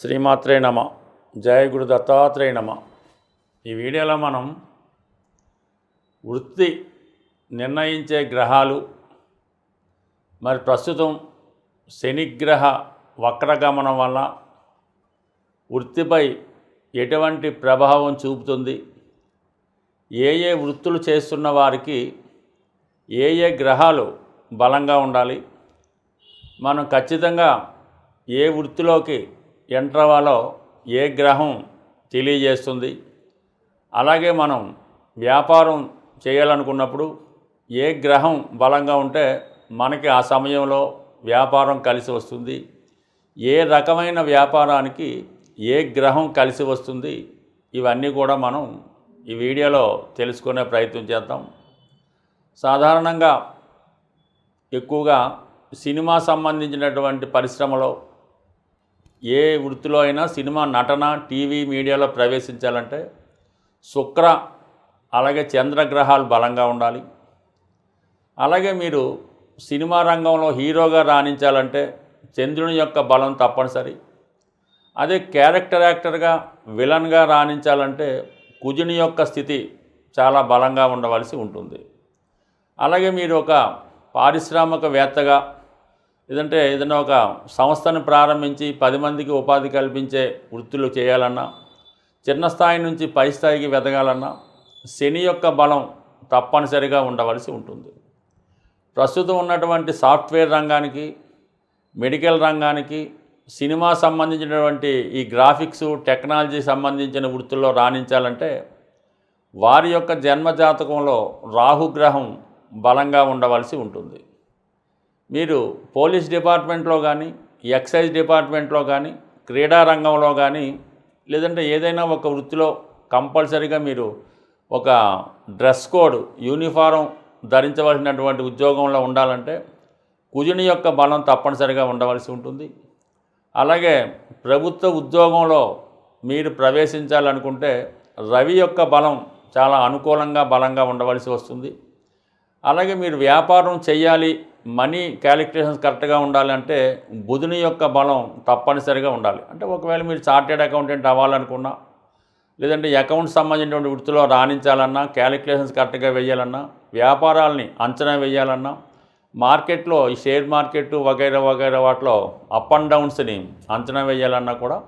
శ్రీమాత్రే నమ. జయ గురు దత్తాత్రేయ నమ. ఈ వీడియోలో మనం వృత్తి నిర్ణయించే గ్రహాలు మరి ప్రస్తుతం శనిగ్రహ వక్రగమనం వల్ల వృత్తిపై ఎటువంటి ప్రభావం చూపుతుంది, ఏ ఏ వృత్తులు చేస్తున్న వారికి ఏ ఏ గ్రహాలు బలంగా ఉండాలి, మనం ఖచ్చితంగా ఏ వృత్తిలోకి ఎంటర్ అవ్వాలో ఏ గ్రహం తెలియజేస్తుంది. అలాగే మనం వ్యాపారం చేయాలనుకున్నప్పుడు ఏ గ్రహం బలంగా ఉంటే మనకి ఆ సమయంలో వ్యాపారం కలిసి వస్తుంది, ఏ రకమైన వ్యాపారానికి ఏ గ్రహం కలిసి వస్తుంది, ఇవన్నీ కూడా మనం ఈ వీడియోలో తెలుసుకునే ప్రయత్నం చేద్దాం. సాధారణంగా ఎక్కువగా సినిమా సంబంధించినటువంటి పరిశ్రమలో ఏ వృత్తిలో అయినా సినిమా నటన టీవీ మీడియాలో ప్రవేశించాలంటే శుక్ర అలాగే చంద్రగ్రహాలు బలంగా ఉండాలి. అలాగే మీరు సినిమా రంగంలో హీరోగా రాణించాలంటే చంద్రుని యొక్క బలం తప్పనిసరి. అదే క్యారెక్టర్ యాక్టర్గా విలన్గా రాణించాలంటే కుజుని యొక్క స్థితి చాలా బలంగా ఉండవలసి ఉంటుంది. అలాగే మీరు ఒక పారిశ్రామికవేత్తగా లేదంటే ఏదైనా ఒక సంస్థను ప్రారంభించి 10 మందికి ఉపాధి కల్పించే వృత్తులు చేయాలన్నా, చిన్న స్థాయి నుంచి పై స్థాయికి వెదగాలన్నా శని యొక్క బలం తప్పనిసరిగా ఉండవలసి ఉంటుంది. ప్రస్తుతం ఉన్నటువంటి సాఫ్ట్వేర్ రంగానికి, మెడికల్ రంగానికి, సినిమా సంబంధించినటువంటి ఈ గ్రాఫిక్స్ టెక్నాలజీ సంబంధించిన వృత్తుల్లో రాణించాలంటే వారి యొక్క జన్మజాతకంలో రాహుగ్రహం బలంగా ఉండవలసి ఉంటుంది. మీరు పోలీస్ డిపార్ట్మెంట్లో కానీ, ఎక్సైజ్ డిపార్ట్మెంట్లో కానీ, క్రీడా రంగంలో కానీ, లేదంటే ఏదైనా ఒక వృత్తిలో కంపల్సరీగా మీరు ఒక డ్రెస్ కోడ్ యూనిఫారం ధరించవలసినటువంటి ఉద్యోగంలో ఉండాలంటే కుజుని యొక్క బలం తప్పనిసరిగా ఉండవలసి ఉంటుంది. అలాగే ప్రభుత్వ ఉద్యోగంలో మీరు ప్రవేశించాలనుకుంటే రవి యొక్క బలం చాలా అనుకూలంగా బలంగా ఉండవలసి వస్తుంది. అలాగే మీరు వ్యాపారం చేయాలి, మనీ క్యాలిక్యులేషన్స్ కరెక్ట్గా ఉండాలంటే బుధుని యొక్క బలం తప్పనిసరిగా ఉండాలి. అంటే ఒకవేళ మీరు చార్టెడ్ అకౌంటెంట్ అవ్వాలనుకున్నా, లేదంటే అకౌంట్స్ సంబంధించినటువంటి వృత్తిలో రాణించాలన్నా, క్యాలిక్యులేషన్స్ కరెక్ట్గా వేయాలన్నా, వ్యాపారాలని అంచనా వేయాలన్నా, మార్కెట్లో ఈ షేర్ మార్కెట్ వగైరా వగైరా వాటిలో అప్ అండ్ డౌన్స్ని అంచనా వేయాలన్నా కూడా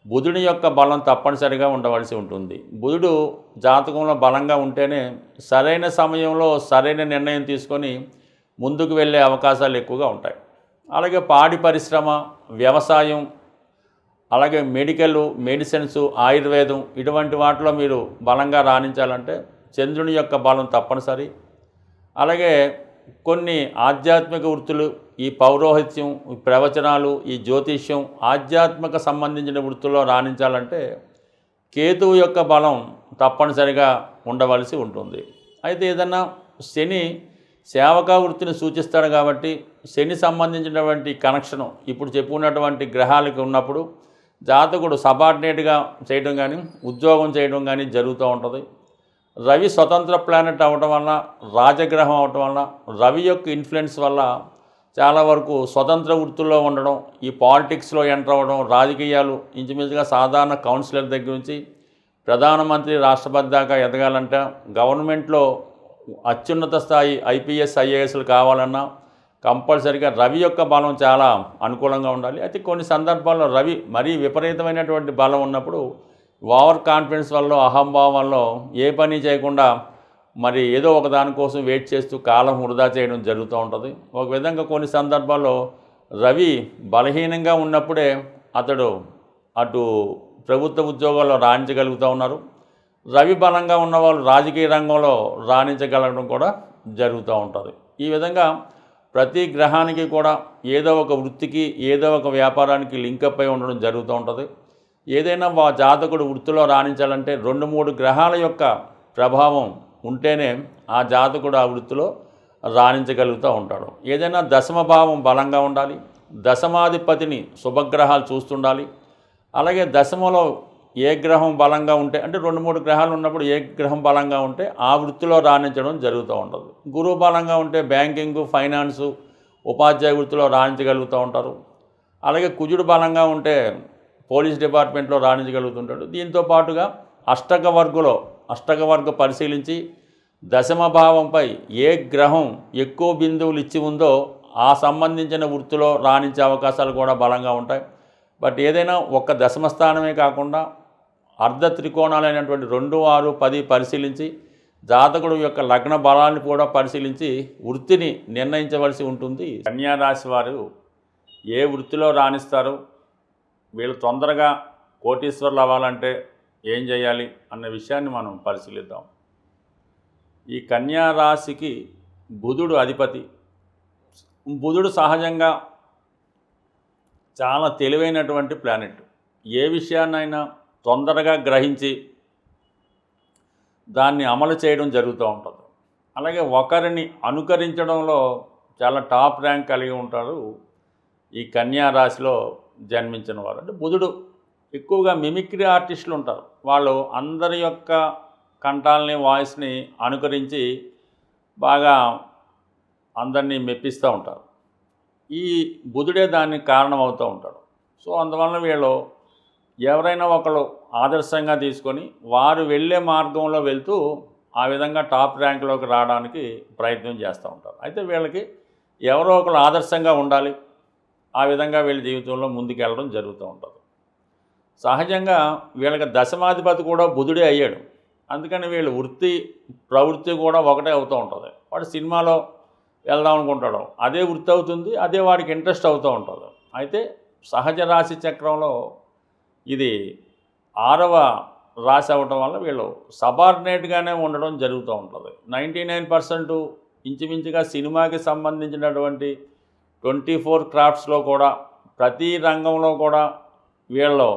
బుధుని యొక్క బలం తప్పనిసరిగా ఉండవలసి ఉంటుంది. బుధుడు జాతకంలో బలంగా ఉంటేనే సరైన సమయంలో సరైన నిర్ణయం తీసుకొని ముందుకు వెళ్ళే అవకాశాలు ఎక్కువగా ఉంటాయి. అలాగే పాడి పరిశ్రమ, వ్యవసాయం, అలాగే మెడిసిన్స్, ఆయుర్వేదం ఇటువంటి వాటిలో మీరు బలంగా రాణించాలంటే చంద్రుని యొక్క బలం తప్పనిసరి. అలాగే కొన్ని ఆధ్యాత్మిక వృత్తులు, ఈ పౌరోహిత్యం, ఈ ప్రవచనాలు, ఈ జ్యోతిష్యం, ఆధ్యాత్మిక సంబంధించిన వృత్తుల్లో రాణించాలంటే కేతువు యొక్క బలం తప్పనిసరిగా ఉండవలసి ఉంటుంది. అయితే ఏదన్నా శని సేవకా వృత్తిని సూచిస్తాడు కాబట్టి శని సంబంధించినటువంటి కనెక్షను ఇప్పుడు చెప్పుకున్నటువంటి గ్రహాలకి ఉన్నప్పుడు జాతకుడు సబార్డినేట్గా చేయడం కానీ ఉద్యోగం చేయడం కానీ జరుగుతూ ఉంటుంది. రవి స్వతంత్ర ప్లానెట్ అవ్వడం వల్ల, రాజగ్రహం అవ్వటం వల్ల, రవి యొక్క ఇన్ఫ్లుయెన్స్ వల్ల చాలా వరకు స్వతంత్ర వృత్తుల్లో ఉండడం, ఈ పాలిటిక్స్లో ఎంటర్ అవ్వడం, రాజకీయాలు ఇంచుమించుగా సాధారణ కౌన్సిలర్ దగ్గర నుంచి ప్రధానమంత్రి, రాష్ట్రపతి దాకా ఎదగాలంటే, గవర్నమెంట్లో అత్యున్నత స్థాయి ఐపీఎస్ ఐఏఎస్లు కావాలన్నా కంపల్సరిగా రవి యొక్క బలం చాలా అనుకూలంగా ఉండాలి. అయితే కొన్ని సందర్భాల్లో రవి మరీ విపరీతమైనటువంటి బలం ఉన్నప్పుడు ఓవర్ కాన్ఫిడెన్స్ వల్ల, అహంభావం వల్ల ఏ పని చేయకుండా మరి ఏదో ఒక దానికోసం వెయిట్ చేస్తూ కాలం వృధా చేయడం జరుగుతూ ఉంటుంది. ఒక విధంగా కొన్ని సందర్భాల్లో రవి బలహీనంగా ఉన్నప్పుడే అతడు అటు ప్రభుత్వ ఉద్యోగాల్లో రాణించగలుగుతూ ఉన్నారు. రవి బలంగా ఉన్నవాళ్ళు రాజకీయ రంగంలో రాణించగలగడం కూడా జరుగుతూ ఉంటుంది. ఈ విధంగా ప్రతి గ్రహానికి కూడా ఏదో ఒక వృత్తికి, ఏదో ఒక వ్యాపారానికి లింకప్ అయి ఉండడం జరుగుతూ ఉంటుంది. ఏదైనా జాతకుడు వృత్తిలో రాణించాలంటే 2-3 గ్రహాల యొక్క ప్రభావం ఉంటేనే ఆ జాతకుడు ఆ వృత్తిలో రాణించగలుగుతూ ఉంటాడు. ఏదైనా దశమ భావం బలంగా ఉండాలి, దశమాధిపతిని శుభగ్రహాలు చూస్తుండాలి. అలాగే దశమలో ఏ గ్రహం బలంగా ఉంటే, అంటే 2-3 గ్రహాలు ఉన్నప్పుడు ఏ గ్రహం బలంగా ఉంటే ఆ వృత్తిలో రాణించడం జరుగుతూ ఉంటుంది. గురువు బలంగా ఉంటే బ్యాంకింగు, ఫైనాన్సు, ఉపాధ్యాయ వృత్తిలో రాణించగలుగుతూ ఉంటారు. అలాగే కుజుడు బలంగా ఉంటే పోలీస్ డిపార్ట్మెంట్లో రాణించగలుగుతుంటాడు. దీంతో పాటుగా అష్టక వర్గ పరిశీలించి దశమ భావంపై ఏ గ్రహం ఎక్కువ బిందువులు ఇచ్చి ఉందో ఆ సంబంధించిన వృత్తిలో రాణించే అవకాశాలు కూడా బలంగా ఉంటాయి. బట్ ఏదైనా ఒక్క దశమ స్థానమే కాకుండా అర్ధ త్రికోణాలైనటువంటి 2, 6, 10 పరిశీలించి జాతకుడు యొక్క లగ్న బలాన్ని కూడా పరిశీలించి వృత్తిని నిర్ణయించవలసి ఉంటుంది. కన్యా రాశి వారు ఏ వృత్తిలో రాణిస్తారు, వీళ్ళు తొందరగా కోటీశ్వర్లు అవ్వాలంటే ఏం చేయాలి అన్న విషయాన్ని మనం పరిశీలిద్దాం. ఈ కన్యా రాశికి బుధుడు అధిపతి. బుధుడు సహజంగా చాలా తెలివైనటువంటి ప్లానెట్. ఏ విషయాన్నైనా తొందరగా గ్రహించి దాన్ని అమలు చేయడం జరుగుతూ ఉంటుంది. అలాగే ఒకరిని అనుకరించడంలో చాలా టాప్ ర్యాంక్ కలిగి ఉంటారు ఈ కన్యా రాశిలో జన్మించిన వారు. అంటే బుధుడు ఎక్కువగా మిమిక్రీ ఆర్టిస్టులు ఉంటారు. వాళ్ళు అందరి యొక్క కంఠాలని వాయిస్ని అనుకరించి బాగా అందరినీ మెప్పిస్తూ ఉంటారు. ఈ బుధుడే దానికి కారణం అవుతూ ఉంటాడు. సో అందువలన వీళ్ళు ఎవరైనా ఒకళ్ళు ఆదర్శంగా తీసుకొని వారు వెళ్ళే మార్గంలో వెళ్తూ ఆ విధంగా టాప్ ర్యాంక్లోకి రావడానికి ప్రయత్నం చేస్తూ ఉంటారు. అయితే వీళ్ళకి ఎవరో ఒకరు ఆదర్శంగా ఉండాలి, ఆ విధంగా వీళ్ళ జీవితంలో ముందుకెళ్ళడం జరుగుతూ ఉంటుంది. సహజంగా వీళ్ళకి దశమాధిపతి కూడా బుధుడే అయ్యాడు. అందుకని వీళ్ళు వృత్తి ప్రవృత్తి కూడా ఒకటే అవుతూ ఉంటుంది. వాడు సినిమాలో వెళ్దాం అనుకుంటాడు, అదే వృత్తి అవుతుంది, అదే వాడికి ఇంట్రెస్ట్ అవుతూ ఉంటుంది. అయితే సహజ రాశి చక్రంలో ఇది 6వ రాశి అవ్వటం వల్ల వీళ్ళు సబార్డినేట్గానే ఉండడం జరుగుతూ ఉంటుంది. 99% ఇంచుమించుగా సినిమాకి సంబంధించినటువంటి 24 క్రాఫ్ట్స్లో కూడా ప్రతి రంగంలో కూడా వీళ్ళు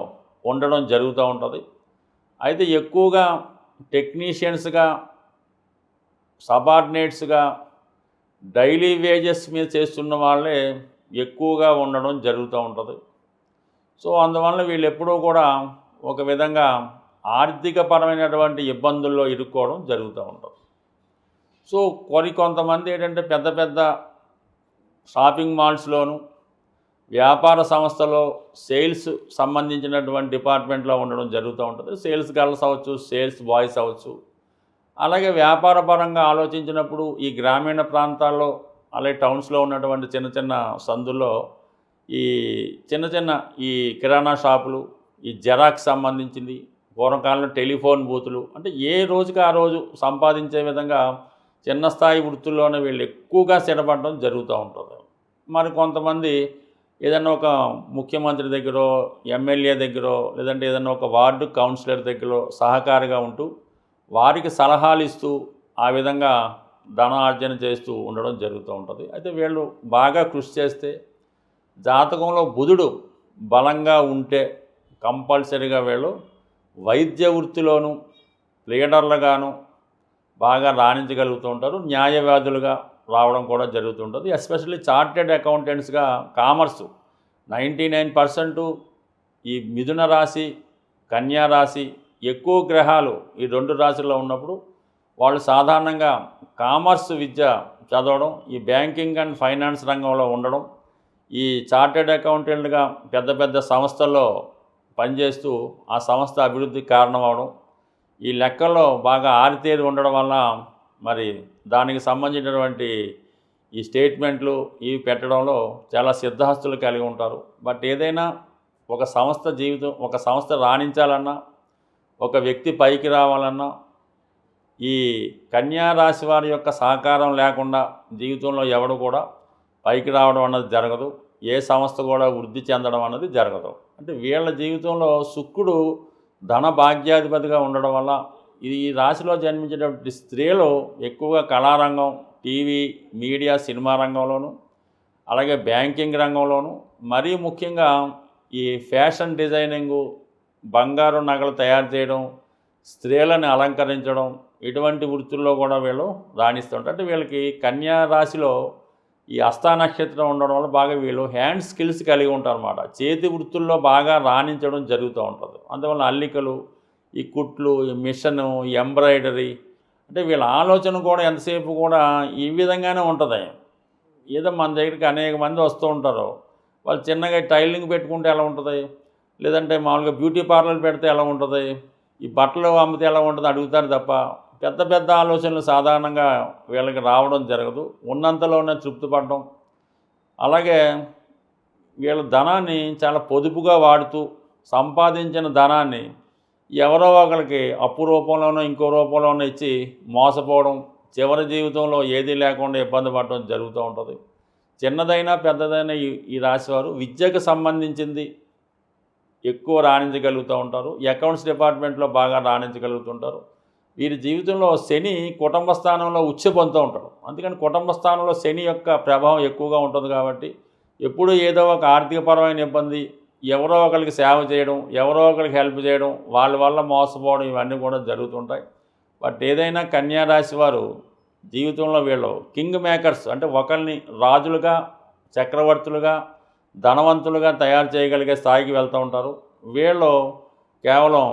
ఉండడం జరుగుతూ ఉంటుంది. అయితే ఎక్కువగా టెక్నీషియన్స్గా, సబార్డినేట్స్గా, డైలీ వేజెస్ మీద చేస్తున్న వాళ్ళే ఎక్కువగా ఉండడం జరుగుతూ ఉంటుంది. సో అందువల్ల వీళ్ళు ఎప్పుడూ కూడా ఒక విధంగా ఆర్థికపరమైనటువంటి ఇబ్బందుల్లో ఇరుక్కోవడం జరుగుతూ ఉంటుంది. సో కొంతమంది ఏంటంటే పెద్ద పెద్ద షాపింగ్ మాల్స్లోను, వ్యాపార సంస్థలో సేల్స్ సంబంధించినటువంటి డిపార్ట్మెంట్లో ఉండడం జరుగుతూ ఉంటుంది. సేల్స్ గర్ల్స్ అవ్వచ్చు, సేల్స్ బాయ్స్ అవ్వచ్చు. అలాగే వ్యాపార పరంగా ఆలోచించినప్పుడు ఈ గ్రామీణ ప్రాంతాల్లో, అలాగే టౌన్స్లో ఉన్నటువంటి చిన్న చిన్న సందుల్లో ఈ చిన్న ఈ కిరాణా షాపులు, ఈ జెరాక్స్ సంబంధించింది, పూర్వకాలంలో టెలిఫోన్ బూతులు, అంటే ఏ రోజుకి ఆ రోజు సంపాదించే విధంగా చిన్న స్థాయి వృత్తుల్లోనే వీళ్ళు ఎక్కువగా స్థిరపడడం జరుగుతూ ఉంటుంది. మరి కొంతమంది ఏదన్నా ఒక ముఖ్యమంత్రి దగ్గర, ఎమ్మెల్యే దగ్గర, లేదంటే ఏదన్నా ఒక వార్డు కౌన్సిలర్ దగ్గర సహకారిగా ఉంటూ వారికి సలహాలు ఇస్తూ ఆ విధంగా ధనార్జన చేస్తూ ఉండడం జరుగుతూ ఉంటుంది. అయితే వీళ్ళు బాగా కృషి చేస్తే, జాతకంలో బుధుడు బలంగా ఉంటే కంపల్సరీగా వీళ్ళు వైద్య వృత్తిలోనూ లీడర్లుగాను బాగా రాణించగలుగుతూ ఉంటారు. న్యాయవాదులుగా రావడం కూడా జరుగుతుంటుంది. ఎస్పెషల్లీ చార్టెడ్ అకౌంటెంట్స్గా కామర్సు 99% ఈ మిథున రాశి, కన్యా రాశి ఎక్కువ గ్రహాలు ఈ 2 రాశుల్లో ఉన్నప్పుడు వాళ్ళు సాధారణంగా కామర్స్ విద్య చదవడం, ఈ బ్యాంకింగ్ అండ్ ఫైనాన్స్ రంగంలో ఉండడం, ఈ చార్టెడ్ అకౌంటెంట్గా పెద్ద పెద్ద సంస్థల్లో పనిచేస్తూ ఆ సంస్థ అభివృద్ధికి కారణం అవడం, ఈ లెక్కల్లో బాగా ఆరితేరి ఉండడం వల్ల మరి దానికి సంబంధించినటువంటి ఈ స్టేట్మెంట్లు ఇవి పెట్టడంలో చాలా సిద్ధహస్తులు కలిగి ఉంటారు. బట్ ఏదైనా ఒక సంస్థ రాణించాలన్నా, ఒక వ్యక్తి పైకి రావాలన్నా ఈ కన్యా రాశి వారి యొక్క సహకారం లేకుండా జీవితంలో ఎవడు కూడా పైకి రావడం అన్నది జరగదు. ఏ సంస్థ కూడా వృద్ధి చెందడం అన్నది జరగదు. అంటే వీళ్ళ జీవితంలో శుక్రుడు ధన భాగ్యాధిపతిగా ఉండడం వల్ల ఈ రాశిలో జన్మించేటువంటి స్త్రీలు ఎక్కువగా కళారంగం, టీవీ, మీడియా, సినిమా రంగంలోనూ, అలాగే బ్యాంకింగ్ రంగంలోనూ, మరీ ముఖ్యంగా ఈ ఫ్యాషన్ డిజైనింగు, బంగారు నగలు తయారు చేయడం, స్త్రీలను అలంకరించడం, ఇటువంటి వృత్తుల్లో కూడా వీళ్ళు రాణిస్తుంటారు. అంటే వీళ్ళకి కన్యా రాశిలో ఈ హస్త నక్షత్రం ఉండడం వల్ల బాగా వీళ్ళు హ్యాండ్ స్కిల్స్ కలిగి ఉంటారు అన్నమాట. చేతి వృత్తుల్లో బాగా రాణించడం జరుగుతూ ఉంటుంది. అందువల్ల అల్లికలు, ఈ కుట్లు, ఈ మిషను, ఈ ఎంబ్రాయిడరీ, అంటే వీళ్ళ ఆలోచన కూడా ఎంతసేపు కూడా ఈ విధంగానే ఉంటుంది. ఏదో మన దగ్గరికి అనేక మంది వస్తూ ఉంటారు, వాళ్ళు చిన్నగా టైలింగ్ పెట్టుకుంటే ఎలా ఉంటుంది, లేదంటే మామూలుగా బ్యూటీ పార్లర్ పెడితే ఎలా ఉంటుంది, ఈ బట్టలు అమ్మితే ఎలా ఉంటుంది అడుగుతారు తప్ప పెద్ద పెద్ద ఆలోచనలు సాధారణంగా వీళ్ళకి రావడం జరగదు. ఉన్నంతలోనే తృప్తి పడడం, అలాగే వీళ్ళ ధనాన్ని చాలా పొదుపుగా వాడుతూ సంపాదించిన ధనాన్ని ఎవరో ఒకరికి అప్పు రూపంలోనో ఇంకో రూపంలోనో ఇచ్చి మోసపోవడం, చివరి జీవితంలో ఏదీ లేకుండా ఇబ్బంది పడడం జరుగుతూ ఉంటుంది. చిన్నదైనా పెద్దదైనా ఈ రాశివారు విద్యకు సంబంధించింది ఎక్కువ రాణించగలుగుతూ ఉంటారు. అకౌంట్స్ డిపార్ట్మెంట్లో బాగా రాణించగలుగుతుంటారు. వీరి జీవితంలో శని కుటుంబ స్థానంలో ఉచ్చ పొందుతూ ఉంటాడు. అందుకని కుటుంబ స్థానంలో శని యొక్క ప్రభావం ఎక్కువగా ఉంటుంది కాబట్టి ఎప్పుడూ ఏదో ఒక ఆర్థికపరమైన ఇబ్బంది, ఎవరో ఒకరికి సేవ చేయడం, ఎవరో ఒకరికి హెల్ప్ చేయడం, వాళ్ళ వల్ల మోసపోవడం ఇవన్నీ కూడా జరుగుతుంటాయి. బట్ ఏదైనా కన్యా రాశి వారు జీవితంలో వీళ్ళు కింగ్ మేకర్స్, అంటే ఒకరిని రాజులుగా, చక్రవర్తులుగా, ధనవంతులుగా తయారు చేయగలిగే స్థాయికి వెళ్తూ ఉంటారు. వీళ్ళు కేవలం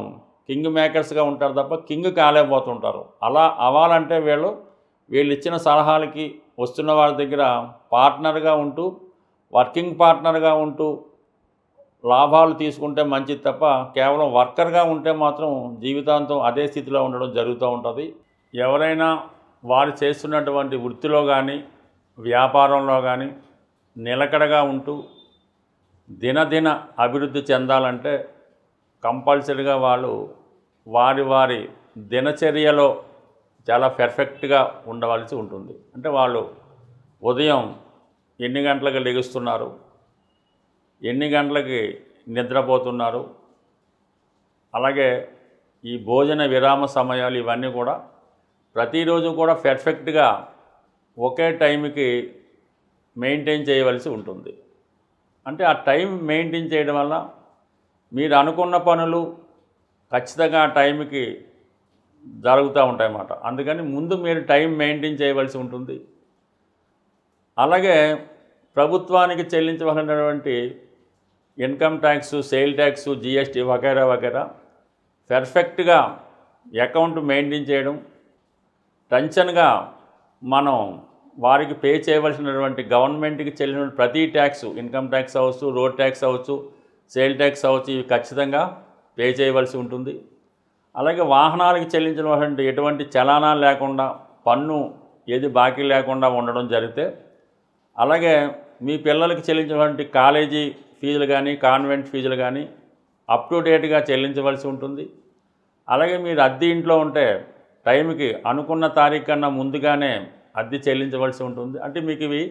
కింగ్ మేకర్స్గా ఉంటారు తప్ప కింగ్ కాలేకపోతుంటారు. అలా అవ్వాలంటే వీళ్ళు ఇచ్చిన సలహాలకి వస్తున్న వాళ్ళ దగ్గర పార్ట్నర్గా ఉంటూ, వర్కింగ్ పార్ట్నర్గా ఉంటూ లాభాలు తీసుకుంటే మంచిది తప్ప కేవలం వర్కర్గా ఉంటే మాత్రం జీవితాంతం అదే స్థితిలో ఉండడం జరుగుతూ ఉంటుంది. ఎవరైనా వారు చేస్తున్నటువంటి వృత్తిలో కానీ వ్యాపారంలో కానీ నిలకడగా ఉంటూ దినదిన అభివృద్ధి చెందాలంటే కంపల్సరీగా వాళ్ళు వారి దినచర్యలో చాలా పర్ఫెక్ట్గా ఉండవలసి ఉంటుంది. అంటే వాళ్ళు ఉదయం ఎన్ని గంటలకు లెగుస్తున్నారు, ఎన్ని గంటలకి నిద్రపోతున్నారు, అలాగే ఈ భోజన విరామ సమయాలు ఇవన్నీ కూడా ప్రతిరోజు కూడా పర్ఫెక్ట్గా ఒకే టైంకి మెయింటైన్ చేయవలసి ఉంటుంది. అంటే ఆ టైం మెయింటైన్ చేయడం వల్ల మీరు అనుకున్న పనులు ఖచ్చితంగా ఆ టైంకి జరుగుతూ ఉంటాయన్నమాట. అందుకని ముందు మీరు టైం మెయింటైన్ చేయవలసి ఉంటుంది. అలాగే ప్రభుత్వానికి చెల్లించవలసినటువంటి income tax, sale tax, GST వగైరా వగైరా పర్ఫెక్ట్గా అకౌంట్ మెయింటైన్ చేయడం, టెన్షన్గా మనం వారికి పే చేయవలసినటువంటి గవర్నమెంట్కి చెల్లిన ప్రతి ట్యాక్స్, ఇన్కమ్ ట్యాక్స్ అవ్వచ్చు, రోడ్ ట్యాక్స్ అవ్వచ్చు, సేల్ ట్యాక్స్ అవ్వచ్చు, ఇవి ఖచ్చితంగా పే చేయవలసి ఉంటుంది. అలాగే వాహనాలకు చెల్లించినటువంటి ఎటువంటి చలానాలు లేకుండా, పన్ను ఏది బాకీ లేకుండా ఉండడం జరిగితే, అలాగే మీ పిల్లలకి చెల్లించినటువంటి కాలేజీ ఫీజులు కానీ, కాన్వెంట్ ఫీజులు కానీ అప్ టు డేట్గా చెల్లించవలసి ఉంటుంది. అలాగే మీరు అద్దె ఇంట్లో ఉంటే టైంకి అనుకున్న తారీఖు కన్నా ముందుగానే అద్దె చెల్లించవలసి ఉంటుంది. అంటే మీకు ఇవి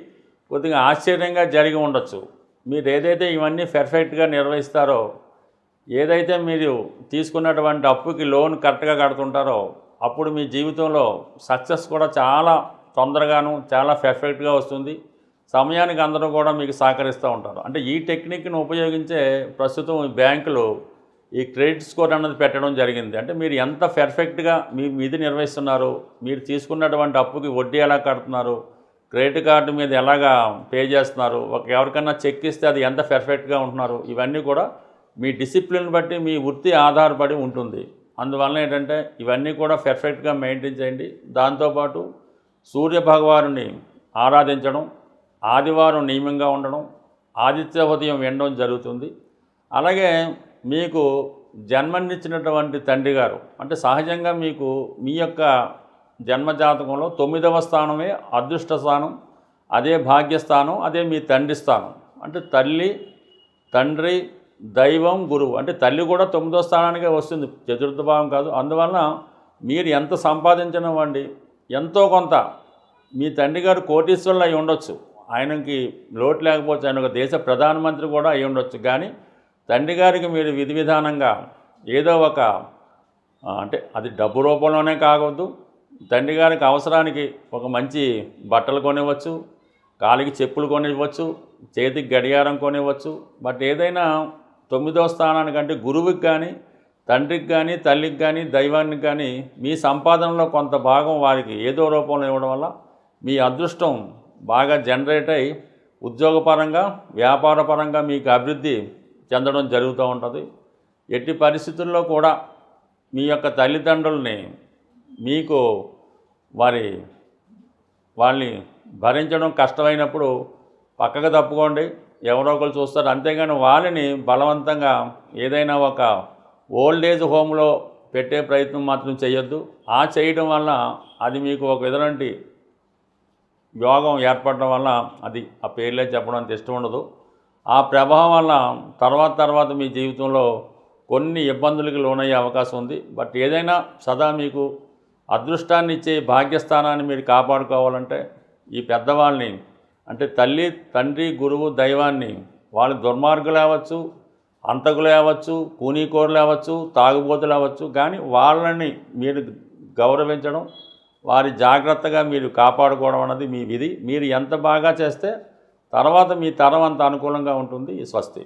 కొద్దిగా ఆశ్చర్యంగా జరిగి ఉండొచ్చు. మీరు ఏదైతే ఇవన్నీ పర్ఫెక్ట్గా నిర్వహిస్తారో, ఏదైతే మీరు తీసుకున్నటువంటి అప్పుకి లోన్ కరెక్ట్గా కడుతుంటారో, అప్పుడు మీ జీవితంలో సక్సెస్ కూడా చాలా తొందరగాను చాలా పర్ఫెక్ట్గా వస్తుంది. సమయానికి అందరూ కూడా మీకు సహకరిస్తూ ఉంటారు. అంటే ఈ టెక్నిక్ని ఉపయోగించే ప్రస్తుతం బ్యాంకులు ఈ క్రెడిట్ స్కోర్ అన్నది పెట్టడం జరిగింది. అంటే మీరు ఎంత పర్ఫెక్ట్గా మీ విధి నిర్వహిస్తున్నారు, మీరు తీసుకున్నటువంటి అప్పుకి వడ్డీ ఎలా కడుతున్నారు, క్రెడిట్ కార్డు మీద ఎలాగా పే చేస్తున్నారు, ఎవరికన్నా చెక్ ఇస్తే అది ఎంత పర్ఫెక్ట్గా ఉంటున్నారు, ఇవన్నీ కూడా మీ డిసిప్లిన్ బట్టి, మీ వృత్తి ఆధారపడి ఉంటుంది. అందువల్ల ఏంటంటే ఇవన్నీ కూడా పర్ఫెక్ట్గా మెయింటైన్ చేయండి. దాంతోపాటు సూర్య భగవానుని ఆరాధించడం, ఆదివారం నియమంగా ఉండడం, ఆదిత్య ఉదయం వినడం జరుగుతుంది. అలాగే మీకు జన్మనిచ్చినటువంటి తండ్రి గారు, అంటే సహజంగా మీకు మీ యొక్క జన్మజాతకంలో 9వ స్థానమే అదృష్ట స్థానం, అదే భాగ్యస్థానం, అదే మీ తండ్రి స్థానం. అంటే తల్లి, తండ్రి, దైవం, గురువు. అంటే తల్లి కూడా 9వ స్థానానికే వస్తుంది, చతుర్థ భావం కాదు. అందువలన మీరు ఎంత సంపాదించినవ్వండి, ఎంతో కొంత మీ తండ్రి గారు కోటీశ్వరులు అయి ఉండొచ్చు, ఆయనకి లోటు లేకపోవచ్చు, ఆయన ఒక దేశ ప్రధానమంత్రి కూడా అయి ఉండొచ్చు. కానీ తండ్రి గారికి మీరు విధి విధానంగా ఏదో ఒక, అంటే అది డబ్బు రూపంలోనే కావద్దు, తండ్రి గారికి అవసరానికి ఒక మంచి బట్టలు కొనివ్వచ్చు, కాలికి చెప్పులు కొనివ్వచ్చు, చేతికి గడియారం కొనివ్వచ్చు. బట్ ఏదైనా 9వ స్థానానికంటే గురువుకి కానీ, తండ్రికి కానీ, తల్లికి కానీ, దైవానికి కానీ మీ సంపాదనలో కొంత భాగం వారికి ఏదో రూపంలో ఇవ్వడం వల్ల మీ అదృష్టం బాగా జనరేట్ అయ్యి ఉద్యోగపరంగా, వ్యాపారపరంగా మీకు అభివృద్ధి చెందడం జరుగుతూ ఉంటుంది. ఎట్టి పరిస్థితుల్లో కూడా మీ యొక్క తల్లిదండ్రుల్ని మీకు వాళ్ళని భరించడం కష్టమైనప్పుడు పక్కకు తప్పుకోండి. ఎవరో ఒకరు చూస్తారు. అంతేగాని వాళ్ళని బలవంతంగా ఏదైనా ఒక ఓల్డ్ ఏజ్ హోమ్లో పెట్టే ప్రయత్నం మాత్రం చేయొద్దు. ఆ చేయడం వల్ల అది మీకు ఒక విధంటి యోగం ఏర్పడడం వల్ల అది ఆ పేర్లే చెప్పడం అంత ఇష్టం ఉండదు. ఆ ప్రభావం వల్ల తర్వాత మీ జీవితంలో కొన్ని ఇబ్బందులకు లోనయ్యే అవకాశం ఉంది. బట్ ఏదైనా సదా మీకు అదృష్టాన్ని ఇచ్చే భాగ్యస్థానాన్ని మీరు కాపాడుకోవాలంటే ఈ పెద్దవాళ్ళని అంటే తల్లి, తండ్రి, గురువు, దైవాన్ని వాళ్ళు దుర్మార్గులు అవ్వచ్చు, అంతకులు అవ్వచ్చు, కూనీకోరులు అవ్వచ్చు, తాగుబోతులు అవ్వచ్చు, కానీ వాళ్ళని మీరు గౌరవించడం, వారి జాగ్రత్తగా మీరు కాపాడుకోవడం అన్నది మీ విధి. మీరు ఎంత బాగా చేస్తే తర్వాత మీ తరం అంత అనుకూలంగా ఉంటుంది. స్వస్తి.